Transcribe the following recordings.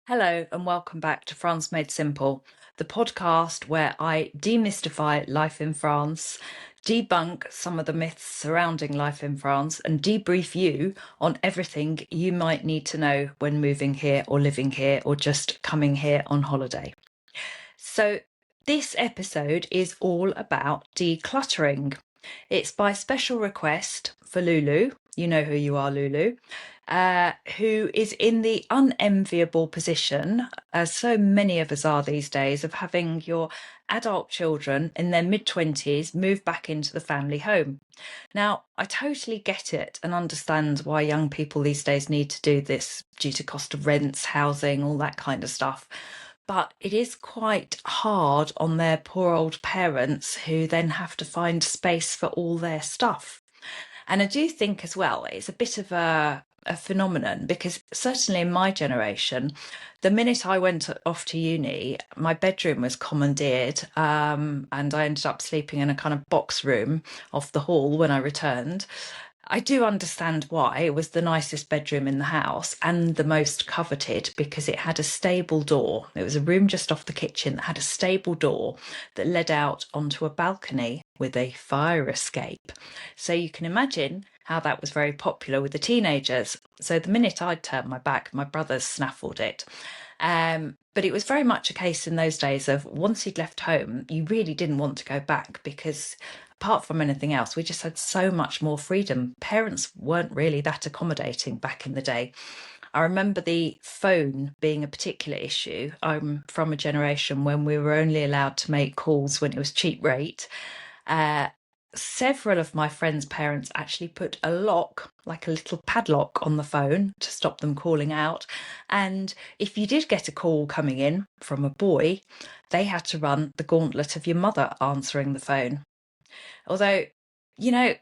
Hello, and welcome back to France Made Simple, the podcast where I demystify life in France, debunk some of the myths surrounding life in France, and debrief you on everything you might need to know when moving here or living here or just coming here on holiday. So, this episode is all about decluttering. It's by special request for Lulu. You know who you are, Lulu, who is in the unenviable position, as so many of us are these days, of having your adult children in their mid-20s move back into the family home. Now, I totally get it and understand why young people these days need to do this due to cost of rents, housing, all that kind of stuff. But it is quite hard on their poor old parents who then have to find space for all their stuff. And I do think as well, it's a bit of a phenomenon because certainly in my generation, the minute I went off to uni, my bedroom was commandeered, and I ended up sleeping in a kind of box room off the hall when I returned. I do understand why. It was the nicest bedroom in the house and the most coveted because it had a stable door. It was a room just off the kitchen that had a stable door that led out onto a balcony with a fire escape. So you can imagine how that was very popular with the teenagers. So the minute I'd turned my back, my brothers snaffled it. But it was very much a case in those days of once you'd left home, you really didn't want to go back because apart from anything else, we just had so much more freedom. Parents weren't really that accommodating back in the day. I remember the phone being a particular issue. I'm from a generation when we were only allowed to make calls when it was cheap rate. Uh, Several of my friends' parents actually put a lock, like a little padlock, on the phone to stop them calling out. And if you did get a call coming in from a boy, they had to run the gauntlet of your mother answering the phone. Although,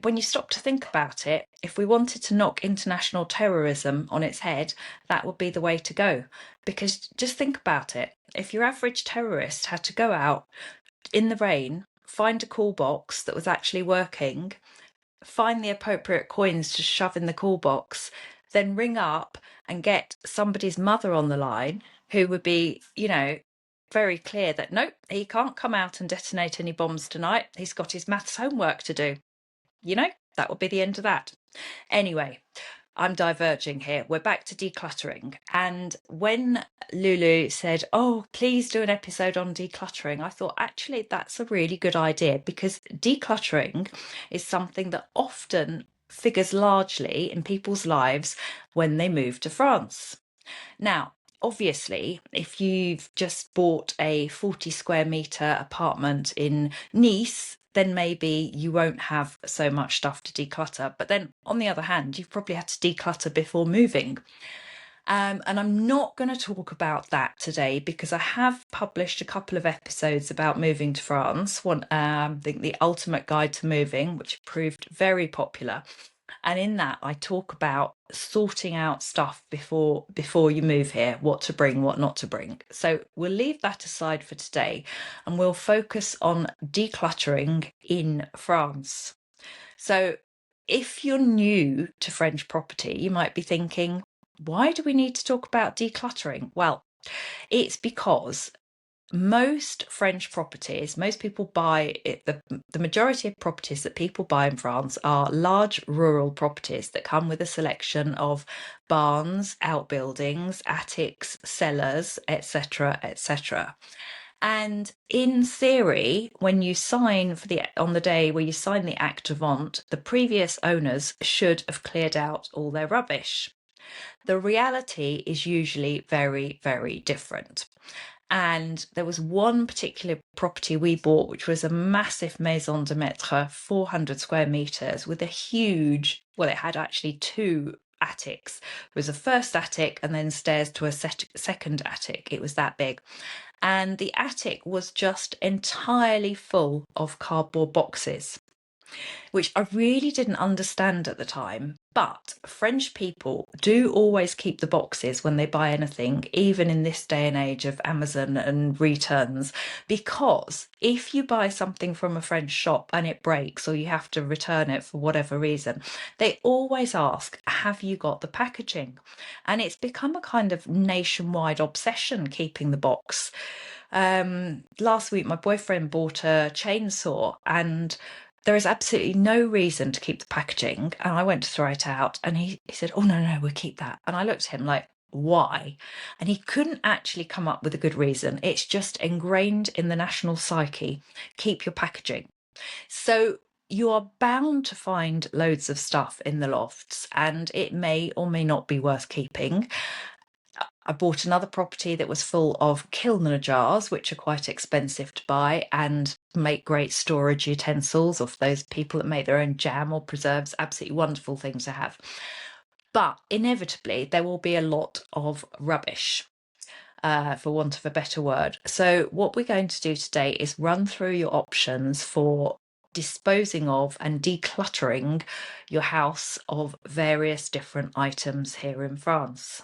when you stop to think about it, if we wanted to knock international terrorism on its head, that would be the way to go. Because just think about it. If your average terrorist had to go out in the rain, find a call box that was actually working, find the appropriate coins to shove in the call box, then ring up and get somebody's mother on the line who would be, very clear that nope, he can't come out and detonate any bombs tonight. He's got his maths homework to do. That would be the end of that. Anyway, I'm diverging here. We're back to decluttering. And when Lulu said, oh, please do an episode on decluttering, I thought actually that's a really good idea because decluttering is something that often figures largely in people's lives when they move to France. Now, obviously, if you've just bought a 40 square metre apartment in Nice, then maybe you won't have so much stuff to declutter. But then on the other hand, you've probably had to declutter before moving. And I'm not going to talk about that today because I have published a couple of episodes about moving to France. One, I think The Ultimate Guide to Moving, which proved very popular. And in that, I talk about sorting out stuff before you move here, what to bring, what not to bring. So we'll leave that aside for today and we'll focus on decluttering in France. So if you're new to French property, you might be thinking, why do we need to talk about decluttering? Well, it's because most French properties, most people buy it, the majority of properties that people buy in France are large rural properties that come with a selection of barns, outbuildings, attics, cellars, etc., etc. And in theory, when you sign on the day where you sign the acte de vente, the previous owners should have cleared out all their rubbish. The reality is usually very, very different. And there was one particular property we bought, which was a massive maison de maître, 400 square meters, with a huge, well, it had actually two attics. It was a first attic and then stairs to a second attic. It was that big. And the attic was just entirely full of cardboard boxes. which I really didn't understand at the time. But French people do always keep the boxes when they buy anything, even in this day and age of Amazon and returns, because if you buy something from a French shop and it breaks or you have to return it for whatever reason, they always ask, have you got the packaging? And it's become a kind of nationwide obsession keeping the box. Last week, my boyfriend bought a chainsaw and there is absolutely no reason to keep the packaging. And I went to throw it out and he said, oh, no, we'll keep that. And I looked at him like, why? And he couldn't actually come up with a good reason. It's just ingrained in the national psyche. Keep your packaging. So you are bound to find loads of stuff in the lofts and it may or may not be worth keeping. I bought another property that was full of Kilner jars, which are quite expensive to buy and make great storage utensils, of those people that make their own jam or preserves. Absolutely wonderful things to have. But inevitably, there will be a lot of rubbish, for want of a better word. So what we're going to do today is run through your options for disposing of and decluttering your house of various different items here in France.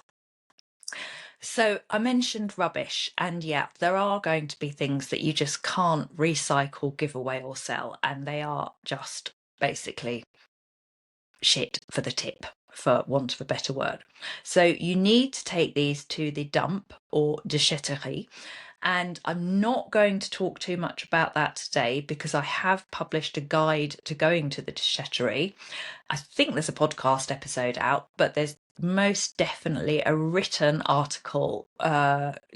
So I mentioned rubbish, and yeah, there are going to be things that you just can't recycle, give away, or sell, and they are just basically shit for the tip, for want of a better word. So you need to take these to the dump or déchetterie. And I'm not going to talk too much about that today because I have published a guide to going to the déchetterie. I think there's a podcast episode out, but there's most definitely a written article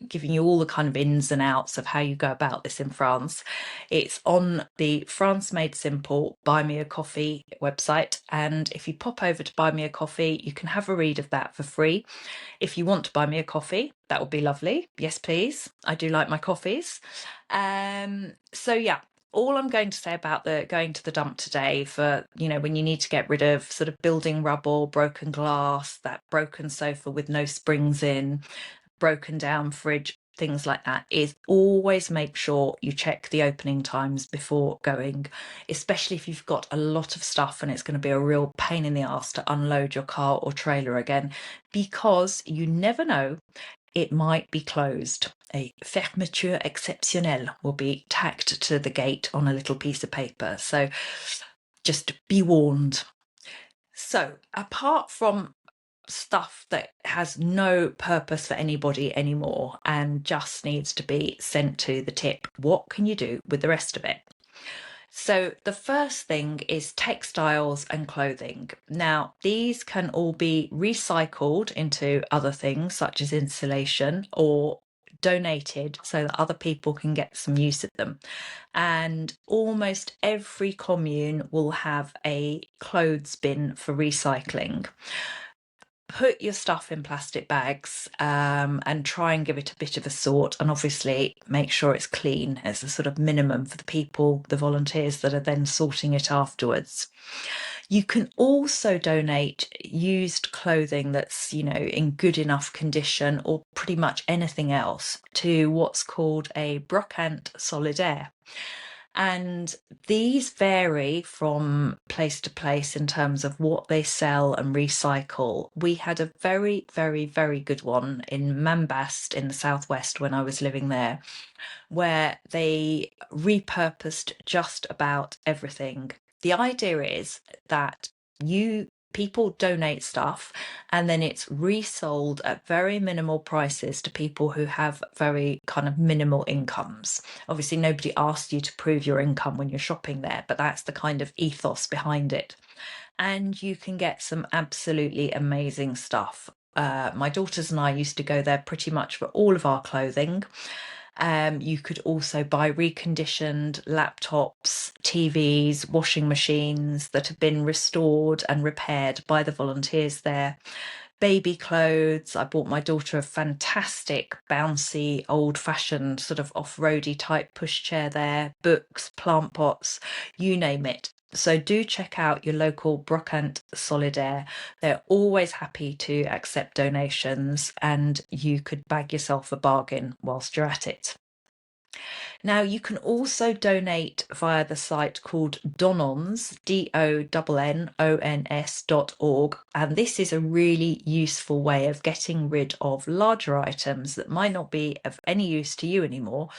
giving you all the kind of ins and outs of how you go about this in France. It's on the France Made Simple Buy Me a Coffee website, and if you pop over to Buy Me a Coffee, you can have a read of that for free. If you want to buy me a coffee, that would be lovely. Yes, please. I do like my coffees. So yeah, all I'm going to say about the going to the dump today for, when you need to get rid of sort of building rubble, broken glass, that broken sofa with no springs in, broken down fridge, things like that, is always make sure you check the opening times before going, especially if you've got a lot of stuff and it's going to be a real pain in the ass to unload your car or trailer again, because you never know, it might be closed. A fermeture exceptionnelle will be tacked to the gate on a little piece of paper. So just be warned. So apart from stuff that has no purpose for anybody anymore and just needs to be sent to the tip, what can you do with the rest of it? So the first thing is textiles and clothing. Now, these can all be recycled into other things such as insulation or donated so that other people can get some use of them. And almost every commune will have a clothes bin for recycling. Put your stuff in plastic bags and try and give it a bit of a sort, and obviously make sure it's clean as a sort of minimum for the people, the volunteers that are then sorting it afterwards. You can also donate used clothing that's, in good enough condition, or pretty much anything else, to what's called a brocante solidaire. And these vary from place to place in terms of what they sell and recycle. We had a very, very, very good one in Mambast in the southwest when I was living there, where they repurposed just about everything. The idea is that people donate stuff and then it's resold at very minimal prices to people who have very kind of minimal incomes. Obviously, nobody asked you to prove your income when you're shopping there, but that's the kind of ethos behind it. And you can get some absolutely amazing stuff. My daughters and I used to go there pretty much for all of our clothing. You could also buy reconditioned laptops, TVs, washing machines that have been restored and repaired by the volunteers there. Baby clothes. I bought my daughter a fantastic, bouncy, old-fashioned sort of off-roady type pushchair there. Books, plant pots, you name it. So do check out your local brocante solidaire. They're always happy to accept donations and you could bag yourself a bargain whilst you're at it. Now, you can also donate via the site called Donons, DONNONS.org. And this is a really useful way of getting rid of larger items that might not be of any use to you anymore,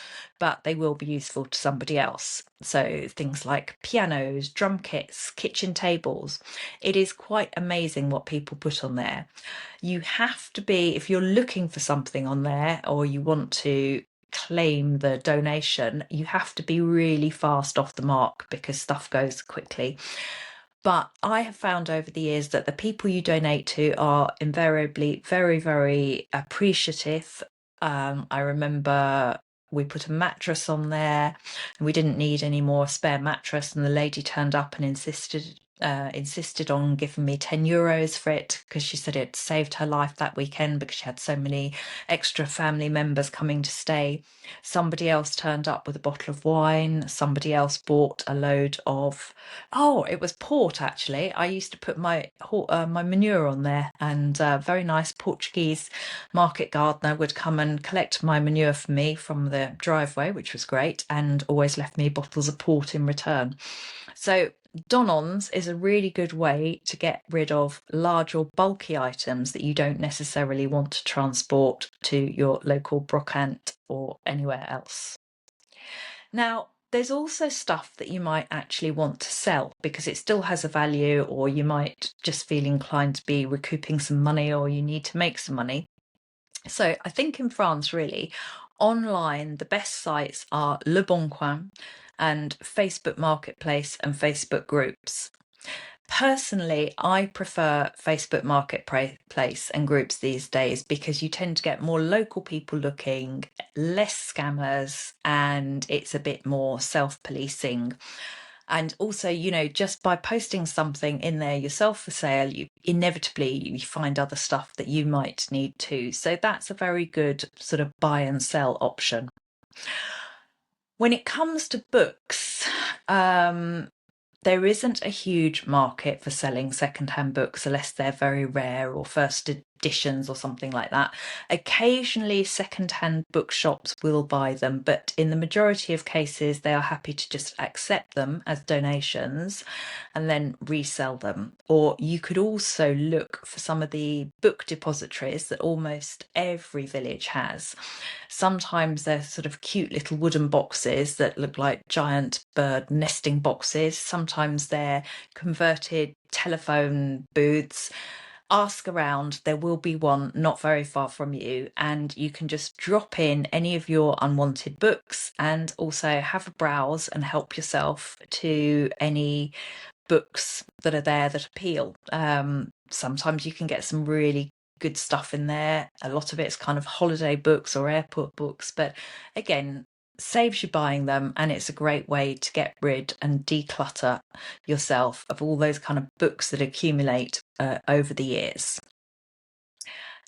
but they will be useful to somebody else. So things like pianos, drum kits, kitchen tables. It is quite amazing what people put on there. You have to be, if you're looking for something on there or you want to claim the donation, you have to be really fast off the mark because stuff goes quickly. But I have found over the years that the people you donate to are invariably very, very appreciative. I remember we put a mattress on there and we didn't need any more spare mattress, and the lady turned up and insisted on giving me €10 for it because she said it saved her life that weekend because she had so many extra family members coming to stay. Somebody else turned up with a bottle of wine. Somebody else bought a load of, oh, it was port actually. I used to put my manure on there, and a very nice Portuguese market gardener would come and collect my manure for me from the driveway, which was great, and always left me bottles of port in return. So Donons is a really good way to get rid of large or bulky items that you don't necessarily want to transport to your local brocante or anywhere else. Now, there's also stuff that you might actually want to sell because it still has a value, or you might just feel inclined to be recouping some money, or you need to make some money. So I think in France, really, online, the best sites are Le Bon Coin and Facebook Marketplace and Facebook groups. Personally, I prefer Facebook Marketplace and groups these days because you tend to get more local people looking, less scammers, and it's a bit more self-policing. And also, just by posting something in there yourself for sale, you inevitably find other stuff that you might need too. So that's a very good sort of buy and sell option. When it comes to books, there isn't a huge market for selling secondhand books unless they're very rare or first editions or something like that. Occasionally, secondhand bookshops will buy them, but in the majority of cases, they are happy to just accept them as donations and then resell them. Or you could also look for some of the book depositories that almost every village has. Sometimes they're sort of cute little wooden boxes that look like giant bird nesting boxes. Sometimes they're converted telephone booths. Ask around, there will be one not very far from you, and you can just drop in any of your unwanted books and also have a browse and help yourself to any books that are there that appeal. Sometimes you can get some really good stuff in there. A lot of it's kind of holiday books or airport books, but again, saves you buying them, and it's a great way to get rid and declutter yourself of all those kind of books that accumulate over the years.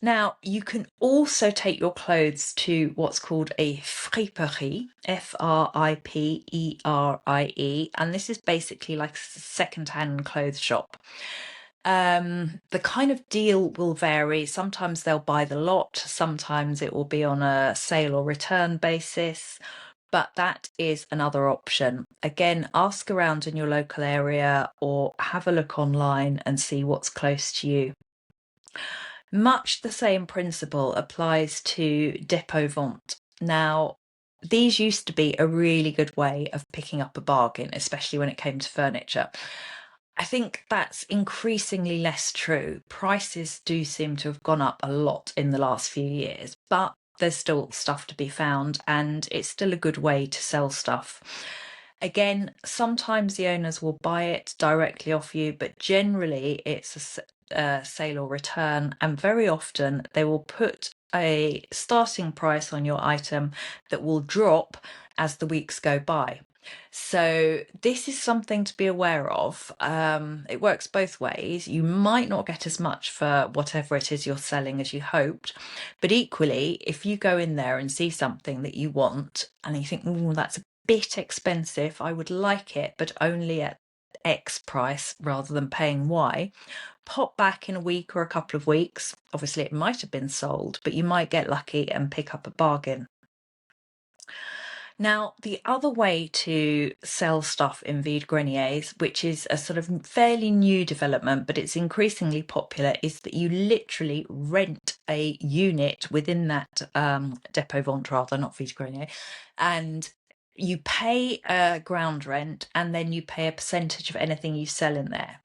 Now, you can also take your clothes to what's called a friperie, Friperie, and this is basically like a second-hand clothes shop. The kind of deal will vary. Sometimes they'll buy the lot, sometimes it will be on a sale or return basis, but that is another option. Again, ask around in your local area or have a look online and see what's close to you. Much the same principle applies to depot vente. Now, these used to be a really good way of picking up a bargain, especially when it came to furniture. I think that's increasingly less true. Prices do seem to have gone up a lot in the last few years, but there's still stuff to be found, and it's still a good way to sell stuff. Again, sometimes the owners will buy it directly off you, but generally it's a sale or return, and very often they will put a starting price on your item that will drop as the weeks go by. So this is something to be aware of. It works both ways. You might not get as much for whatever it is you're selling as you hoped, but equally, if you go in there and see something that you want and you think, oh, that's a bit expensive, I would like it, but only at X price rather than paying Y, pop back in a week or a couple of weeks. Obviously, it might have been sold, but you might get lucky and pick up a bargain. Now, the other way to sell stuff in vide greniers, which is a sort of fairly new development, but it's increasingly popular, is that you literally rent a unit within that depot vente, rather, not vide grenier, and you pay a ground rent and then you pay a percentage of anything you sell in there.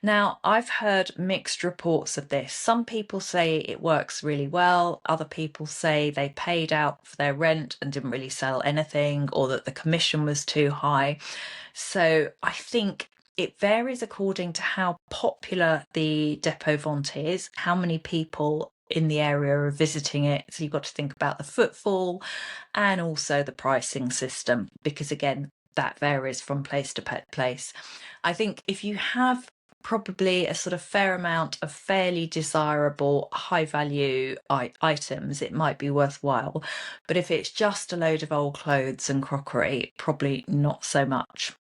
Now, I've heard mixed reports of this. Some people say it works really well. Other people say they paid out for their rent and didn't really sell anything, or that the commission was too high. So I think it varies according to how popular the depot vente is, how many people in the area are visiting it. So you've got to think about the footfall and also the pricing system, because again, that varies from place to place. I think if you have probably a sort of fair amount of fairly desirable high value items, it might be worthwhile. But if it's just a load of old clothes and crockery, probably not so much.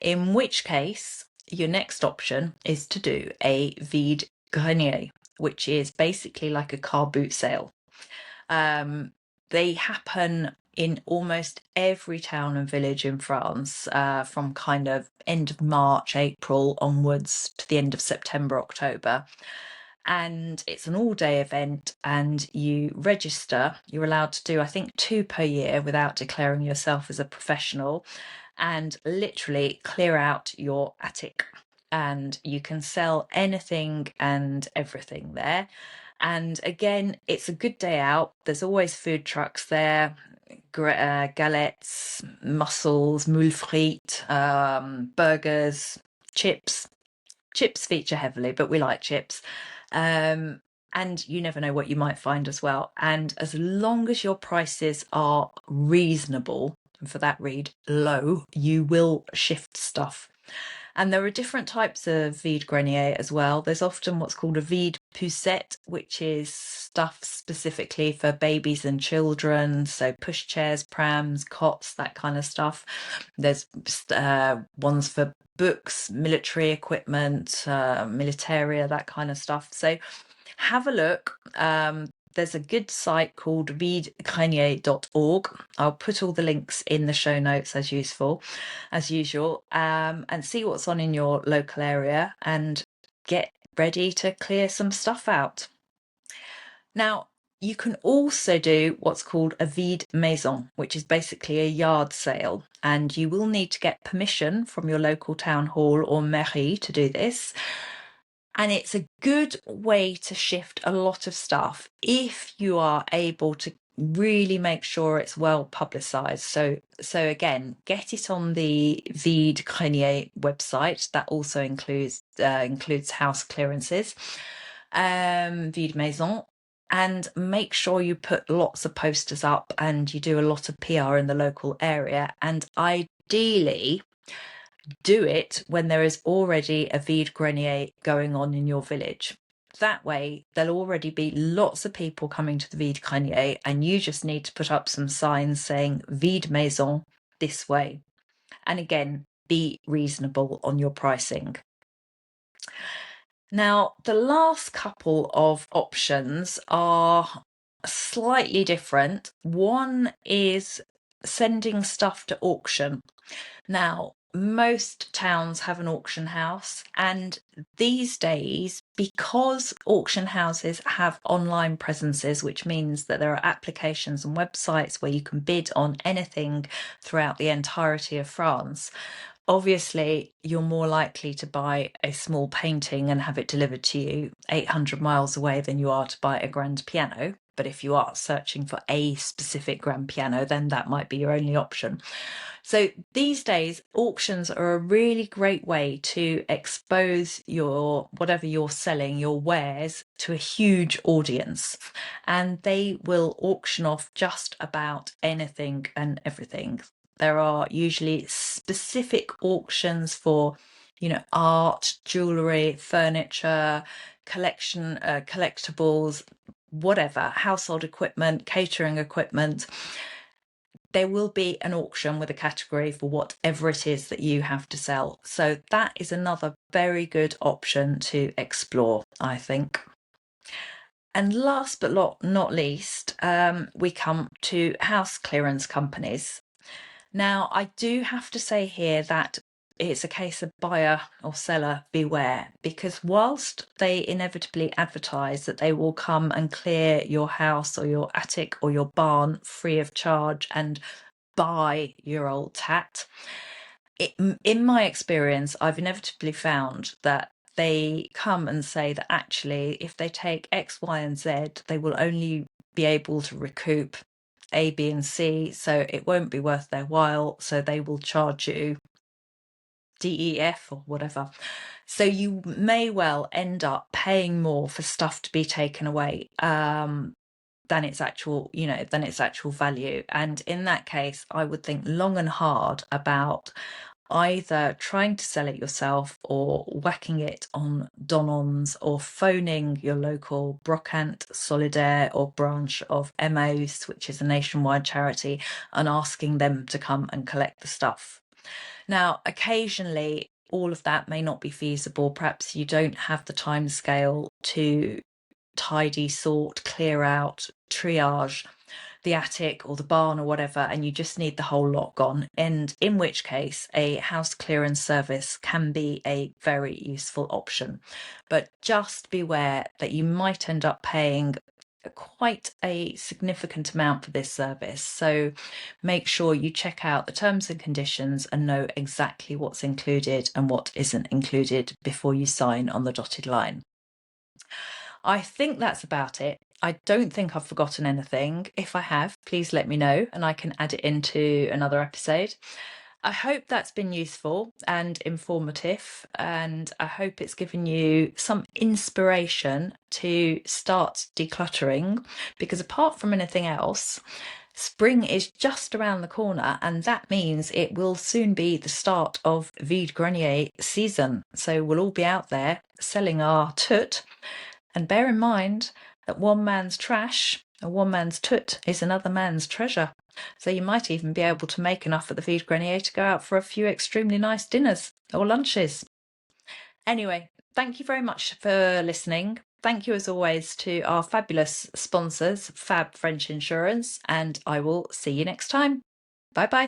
In which case, your next option is to do a vide grenier, which is basically like a car boot sale. They happen in almost every town and village in France, from kind of end of March, April onwards to the end of September, October. And it's an all-day event, and you register. You're allowed to do, I think, 2 per year without declaring yourself as a professional, and literally clear out your attic. And you can sell anything and everything there. And again, it's a good day out. There's always food trucks there, galettes, mussels, moules frites, burgers, chips. Chips feature heavily, but we like chips. And you never know what you might find as well. And as long as your prices are reasonable, and for that read low, you will shift stuff. And there are different types of vide grenier as well. There's often what's called a vide poussette, which is stuff specifically for babies and children. So pushchairs, prams, cots, that kind of stuff. There's ones for books, military equipment, militaria, that kind of stuff. So have a look. There's a good site called videgrenier.org. I'll put all the links in the show notes as usual, and see what's on in your local area and get ready to clear some stuff out. Now, you can also do what's called a vide maison, which is basically a yard sale, and you will need to get permission from your local town hall or mairie to do this. And it's a good way to shift a lot of stuff if you are able to really make sure it's well publicized. So again, get it on the Vide Grenier website. That also includes house clearances, Vide Maison. And make sure you put lots of posters up and you do a lot of PR in the local area. And ideally, do it when there is already a vide grenier going on in your village. That way, there'll already be lots of people coming to the vide grenier, and you just need to put up some signs saying vide maison this way. And again, be reasonable on your pricing. Now, the last couple of options are slightly different. One is sending stuff to auction. Now, most towns have an auction house, and these days, because auction houses have online presences, which means that there are applications and websites where you can bid on anything throughout the entirety of France, obviously you're more likely to buy a small painting and have it delivered to you 800 miles away than you are to buy a grand piano. But if you are searching for a specific grand piano, then that might be your only option. So these days, auctions are a really great way to expose your whatever you're selling, your wares, to a huge audience. And they will auction off just about anything and everything. There are usually specific auctions for, art, jewellery, furniture, collectibles, whatever, household equipment, catering equipment. There will be an auction with a category for whatever it is that you have to sell. So that is another very good option to explore, I think. And last but not least, we come to house clearance companies. Now, I do have to say here that it's a case of buyer or seller beware, because whilst they inevitably advertise that they will come and clear your house or your attic or your barn free of charge and buy your old tat, in my experience, I've inevitably found that they come and say that actually, if they take X, Y, and Z, they will only be able to recoup A, B, and C, so it won't be worth their while, so they will charge you D, E, F, or whatever. So you may well end up paying more for stuff to be taken away than its actual, than its actual value. And in that case, I would think long and hard about either trying to sell it yourself or whacking it on Donons or phoning your local Brocante, Solidaire or branch of Emmaus, which is a nationwide charity, and asking them to come and collect the stuff. Now, occasionally, all of that may not be feasible. Perhaps you don't have the time scale to tidy, sort, clear out, triage the attic or the barn or whatever, and you just need the whole lot gone. And in which case, a house clearance service can be a very useful option. But just beware that you might end up paying quite a significant amount for this service. So make sure you check out the terms and conditions and know exactly what's included and what isn't included before you sign on the dotted line. I think that's about it. I don't think I've forgotten anything. If I have, please let me know and I can add it into another episode. I hope that's been useful and informative, and I hope it's given you some inspiration to start decluttering, because apart from anything else, spring is just around the corner, and that means it will soon be the start of vide grenier season. So we'll all be out there selling our tut. And bear in mind that one man's trash and one man's tut is another man's treasure. So you might even be able to make enough at the vide grenier to go out for a few extremely nice dinners or lunches. Anyway, thank you very much for listening. Thank you as always to our fabulous sponsors, Fab French Insurance, and I will see you next time. Bye bye.